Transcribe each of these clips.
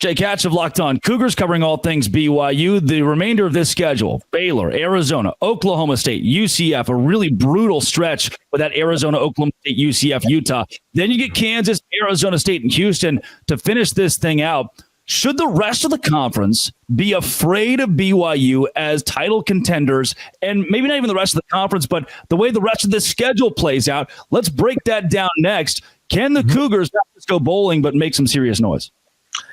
Jake Hatch of Locked On Cougars covering all things BYU. The remainder of this schedule: Baylor, Arizona, Oklahoma State, UCF, a really brutal stretch with that Arizona, Oklahoma State, UCF, Utah. Then you get Kansas, Arizona State, and Houston to finish this thing out. Should the rest of the conference be afraid of BYU as title contenders, and maybe not even the rest of the conference, but the way the rest of this schedule plays out? Let's break that down next. Can the Cougars not just go bowling but make some serious noise?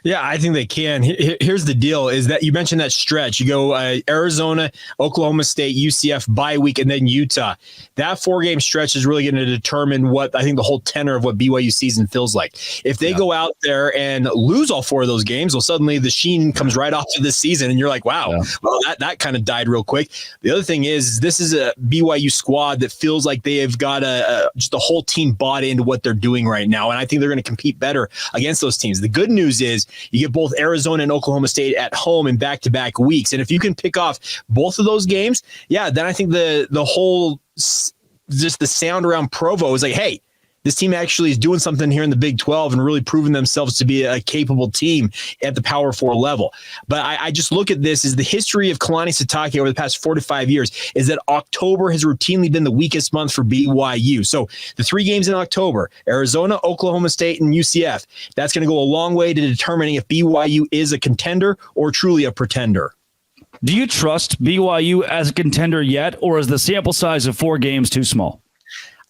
Yeah, I think they can. Here's the deal is that you mentioned that stretch. You go Arizona, Oklahoma State, UCF, bye week, and then Utah. That 4-game stretch is really going to determine what I think the whole tenor of what BYU season feels like. If they go out there and lose all 4 of those games, well, suddenly the sheen comes right off of this season, and you're like, wow, well, that kind of died real quick. The other thing is this is a BYU squad that feels like they have got just the whole team bought into what they're doing right now, and I think they're going to compete better against those teams. The good news is you get both Arizona and Oklahoma State at home in back-to-back weeks. And if you can pick off both of those games, then I think the whole, just the sound around Provo is like, hey, this team actually is doing something here in the Big 12 and really proving themselves to be a capable team at the Power 4 level. But I just look at this as the history of Kalani Sitake over the past 4 to 5 years is that October has routinely been the weakest month for BYU. So the 3 games in October, Arizona, Oklahoma State, and UCF, that's going to go a long way to determining if BYU is a contender or truly a pretender. Do you trust BYU as a contender yet, or is the sample size of 4 games too small?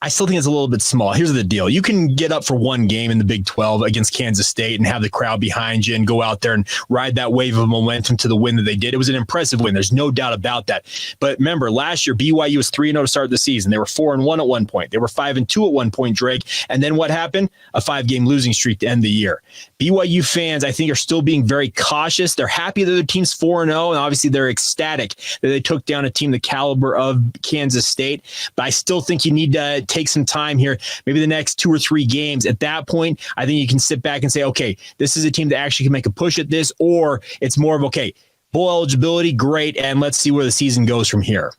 I still think it's a little bit small. Here's the deal. You can get up for 1 game in the Big 12 against Kansas State and have the crowd behind you and go out there and ride that wave of momentum to the win that they did. It was an impressive win. There's no doubt about that. But remember, last year, BYU was 3-0 to start the season. They were 4-1 at one point. They were 5-2 at one point, Drake. And then what happened? A 5-game losing streak to end the year. BYU fans, I think, are still being very cautious. They're happy that their team's 4-0, and obviously they're ecstatic that they took down a team the caliber of Kansas State. But I still think you need to take some time here, maybe the next 2 or 3 games. At that point, I think you can sit back and say, okay, this is a team that actually can make a push at this, or it's more of, okay, bowl eligibility, great, and let's see where the season goes from here.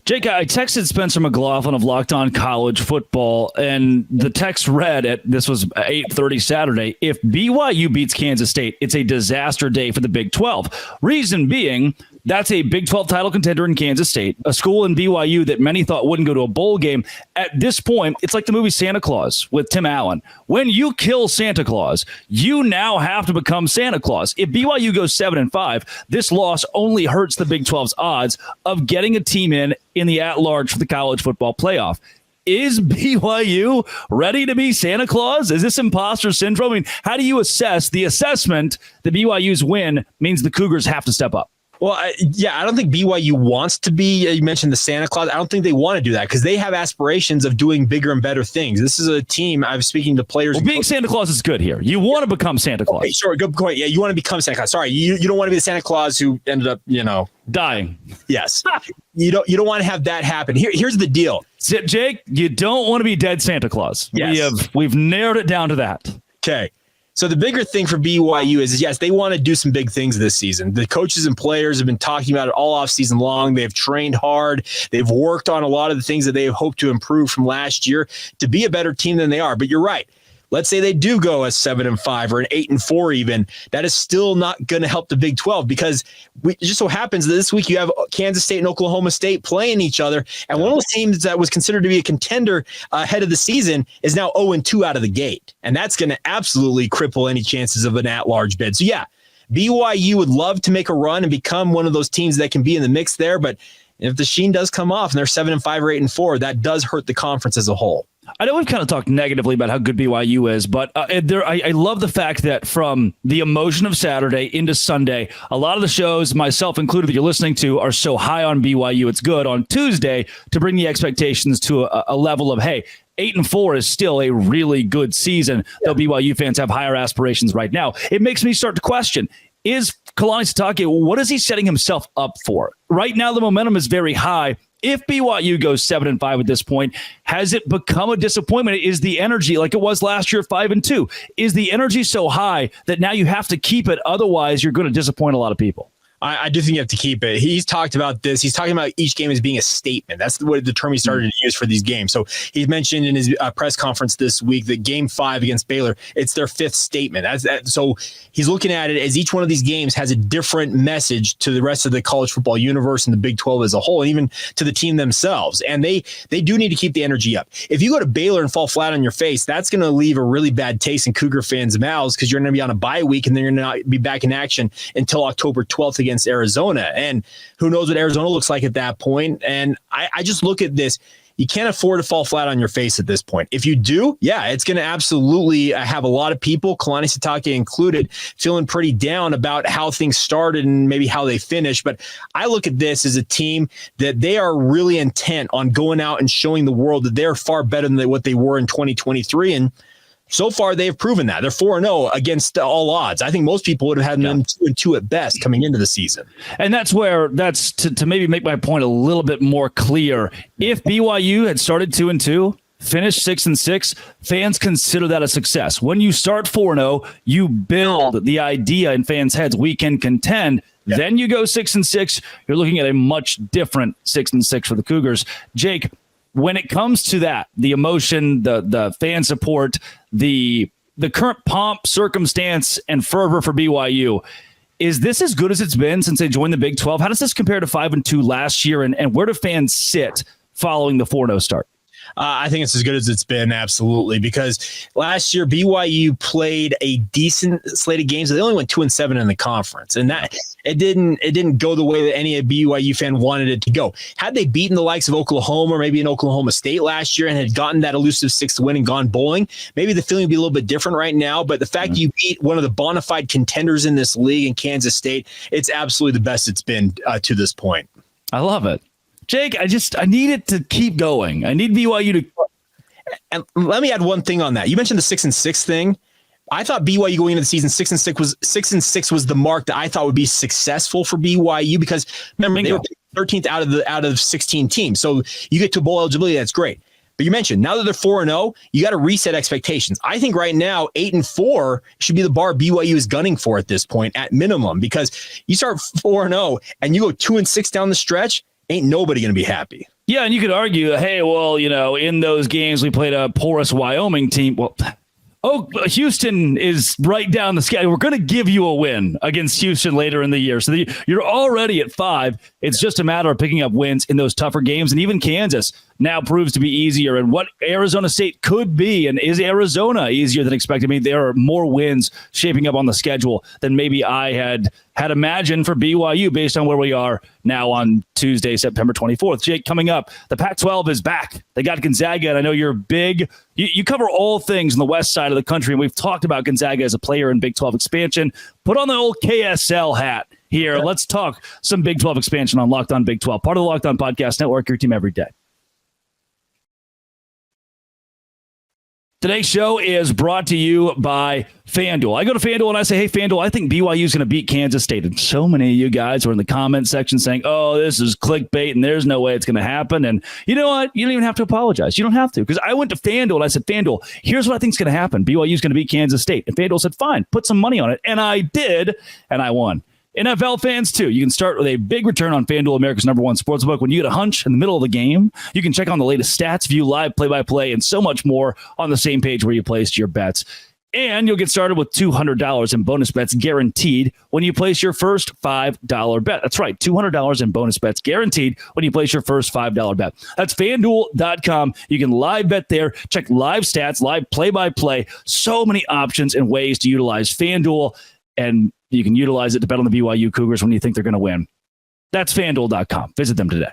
Jake, I texted Spencer McLaughlin of Locked On College Football, and the text read, this was 8:30 Saturday, if BYU beats Kansas State, it's a disaster day for the Big 12. Reason being, that's a Big 12 title contender in Kansas State, a school in BYU that many thought wouldn't go to a bowl game. At this point, it's like the movie Santa Claus with Tim Allen. When you kill Santa Claus, you now have to become Santa Claus. If BYU goes 7-5, this loss only hurts the Big 12's odds of getting a team in the at-large for the college football playoff. Is BYU ready to be Santa Claus? Is this imposter syndrome? I mean, how do you assess the assessment that BYU's win means the Cougars have to step up? Well, I don't think BYU wants to be, you mentioned the Santa Claus. I don't think they want to do that because they have aspirations of doing bigger and better things. This is a team, I'm speaking to players. Well, being Santa Claus is good here. You want to become Santa Claus. Okay, sure, good point. Yeah, you want to become Santa Claus. Sorry, you don't want to be the Santa Claus who ended up, dying. Yes. You don't want to have that happen. Here's the deal. Jake, you don't want to be dead Santa Claus. Yes. We've narrowed it down to that. Okay. So the bigger thing for BYU is yes, they want to do some big things this season. The coaches and players have been talking about it all off season long. They've trained hard. They've worked on a lot of the things that they have hoped to improve from last year to be a better team than they are. But you're right. Let's say they do go a 7-5 or an 8-4 even. That is still not going to help the Big 12 because it just so happens that this week you have Kansas State and Oklahoma State playing each other. And one of those teams that was considered to be a contender ahead of the season is now 0-2 out of the gate. And that's going to absolutely cripple any chances of an at-large bid. So, yeah, BYU would love to make a run and become one of those teams that can be in the mix there. But if the sheen does come off and they're 7-5 or 8-4, that does hurt the conference as a whole. I know we've kind of talked negatively about how good BYU is, but I love the fact that from the emotion of Saturday into Sunday, a lot of the shows, myself included, that you're listening to are so high on BYU. It's good on Tuesday to bring the expectations to a level of, hey, 8-4 is still a really good season, though BYU fans have higher aspirations right now. It makes me start to question, is Kalani Sitake, what is he setting himself up for? Right now, the momentum is very high. If BYU goes 7-5 at this point, has it become a disappointment? Is the energy like it was last year, 5-2? Is the energy so high that now you have to keep it? Otherwise, you're going to disappoint a lot of people. I do think you have to keep it. He's talked about this. He's talking about each game as being a statement. That's the term he started to use for these games. So he mentioned in his press conference this week that Game 5 against Baylor, it's their fifth statement. So he's looking at it as each one of these games has a different message to the rest of the college football universe and the Big 12 as a whole, and even to the team themselves. And they do need to keep the energy up. If you go to Baylor and fall flat on your face, that's going to leave a really bad taste in Cougar fans' mouths because you're going to be on a bye week and then you're going to not be back in action until October 12th against Arizona. And who knows what Arizona looks like at that point. And I just look at this. You can't afford to fall flat on your face at this point. If you do, yeah, it's going to absolutely have a lot of people, Kalani Sitake included, feeling pretty down about how things started and maybe how they finished. But I look at this as a team that they are really intent on going out and showing the world that they're far better than what they were in 2023. And so far, they've proven that. They're 4-0 against all odds. I think most people would have had them 2-2 at best coming into the season. And that's to maybe make my point a little bit more clear. If BYU had started 2-2, finished 6-6, fans consider that a success. When you start 4-0, you build the idea in fans' heads, we can contend. Yeah. Then you go 6-6, you're looking at a much different 6-6 for the Cougars. Jake, when it comes to that, the emotion, the fan support, the current pomp, circumstance, and fervor for BYU, is this as good as it's been since they joined the Big 12? How does this compare to 5-2 last year, and where do fans sit following the 4-0 start? I think it's as good as it's been, absolutely, because last year BYU played a decent slate of games. They only went 2-7 in the conference, and that it didn't go the way that any BYU fan wanted it to go. Had they beaten the likes of Oklahoma or maybe in Oklahoma State last year and had gotten that elusive sixth win and gone bowling, maybe the feeling would be a little bit different right now. But the fact you beat one of the bona fide contenders in this league in Kansas State, it's absolutely the best it's been to this point. I love it. Jake, I need it to keep going. I need BYU to. And let me add one thing on that. You mentioned the 6-6 thing. I thought BYU going into the season 6-6 was the mark that I thought would be successful for BYU because remember they were 13th out of 16 teams. So you get to bowl eligibility, that's great. But you mentioned now that they're 4-0, you got to reset expectations. I think right now 8-4 should be the bar BYU is gunning for at this point at minimum because you start 4-0 and you go 2-6 down the stretch. Ain't nobody going to be happy. Yeah, and you could argue, hey, well, in those games we played a porous Wyoming team. Well, Houston is right down the schedule. We're going to give you a win against Houston later in the year. So you're already at 5. It's just a matter of picking up wins in those tougher games. And even Kansas now proves to be easier. And what Arizona State could be, and is Arizona easier than expected? I mean, there are more wins shaping up on the schedule than maybe I had imagined for BYU based on where we are now on Tuesday, September 24th. Jake, coming up, the Pac-12 is back. They got Gonzaga, and I know you're big. You cover all things on the west side of the country, and we've talked about Gonzaga as a player in Big 12 expansion. Put on the old KSL hat here. Let's talk some Big 12 expansion on Locked On Big 12, part of the Locked On Podcast Network, your team every day. Today's show is brought to you by FanDuel. I go to FanDuel and I say, hey, FanDuel, I think BYU is going to beat Kansas State. And so many of you guys are in the comment section saying, oh, this is clickbait and there's no way it's going to happen. And you know what? You don't even have to apologize. You don't have to. Because I went to FanDuel and I said, FanDuel, here's what I think is going to happen. BYU is going to beat Kansas State. And FanDuel said, fine, put some money on it. And I did, and I won. NFL fans, too. You can start with a big return on FanDuel, America's #1 sportsbook. When you get a hunch in the middle of the game, you can check on the latest stats, view live play-by-play, and so much more on the same page where you placed your bets. And you'll get started with $200 in bonus bets guaranteed when you place your first $5 bet. That's right, $200 in bonus bets guaranteed when you place your first $5 bet. That's FanDuel.com. You can live bet there, check live stats, live play-by-play. So many options and ways to utilize FanDuel, and you can utilize it to bet on the BYU Cougars when you think they're going to win. That's FanDuel.com. Visit them today.